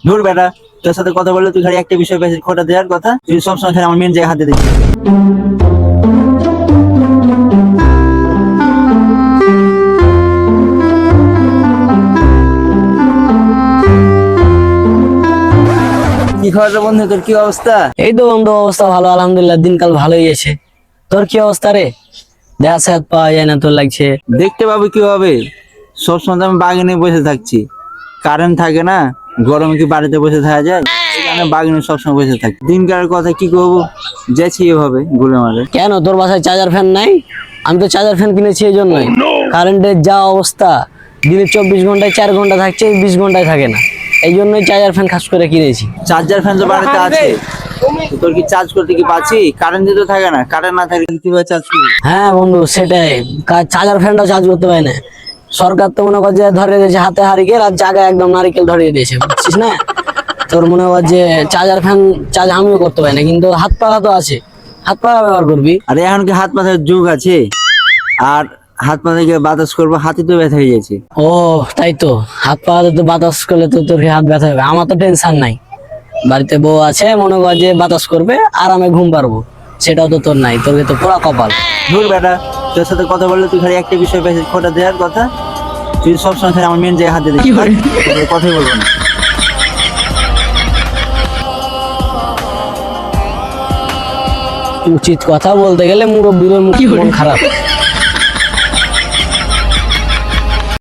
ধুর বেটা, তোর সাথে কথা বললে তুই খালি একটা বিষয় পেয়েছিস, খোটা দেওয়ার কথা। তুই সবসময় খালি আমার মেন জায়গায় হাতে দিচ্ছিস। কি খবর রে বন্ধু, তোর কি অবস্থা? এই তো বন্ধু, অবস্থা ভালো আলহামদুলিল্লাহ, দিনকাল ভালোই গেছে। তোর কি অবস্থা রে? দেখা সাক্ষাৎ পাওয়া যায় না, তোর লাগছে। দেখতে পাবো কি হবে, সবসময় তো আমি বাগানে বসে থাকছি, কারেন্ট থাকে না, গরমে কি বাড়িতে বসে থাকা যায়? এখানে বাগানে সবসময় বসে থাকি, দিনকালের কথা কি করবো, যাচ্ছি এভাবে ঘুরে মারে। কেন তোর বাসায় চার্জার ফ্যান নাই? আমি তো চার্জার ফ্যান কিনেছি এই জন্যই। কারেন্টের যা অবস্থা, দিনে 24 ঘন্টায় 4 ঘন্টা থাকছে, 20 ঘন্টায় থাকে না। এই জন্যই চার্জার ফ্যান খাস করে কিনেছি। চার্জার ফ্যান তো বাড়িতে আছে, তোর কি চার্জ করতে কি পাচ্ছি? কারেন্ট তো থাকে না, কারেন্ট না থাকলে কিভাবে চার্জ করবি? হ্যাঁ বন্ধু, সেটাই। চার্জার ফ্যানটাও চার্জ করতে পারে না। সরকার তো মনে কর যে ধরিয়ে দিয়েছে হাতে হারিকেল, আর জায়গায় একদম নারিকেল ধরিয়ে দিয়েছে, বুঝছিস না? তোর মনে কর যে চার্জার ফ্যান চার্জ আমিও করতে পারি না, কিন্তু হাত পাখা তো আছে, হাত পাখা ব্যবহার করবি। আরে এখন কি হাত পাখার যুগ আছে? আর হাত পা থেকে বাতাস করবো, হাতে তো ব্যথা হয়ে যাচ্ছে। ও তাই তো, হাত পা তো বাতাস করলে তো তোর হাত ব্যথা হবে। আমার তো টেনশন নাই, বাড়িতে বউ আছে, মনে কর যে বাতাস করবে, আরামে ঘুম পারবো। সেটাও তো তোর নাই, তোর তো পোড়া কপাল। ধুর বেটা, তোর সাথে কথা বললে তুই খালি একটা বিষয় পেয়েছিস, খোটা দেওয়ার কথা। তুই সবসময় খালি আমার মেন জায়গায় হাতে দিচ্ছিস, কথাই বলবো না। উচিত কথা বলতে গেলে মুরব্বীর মন খারাপ।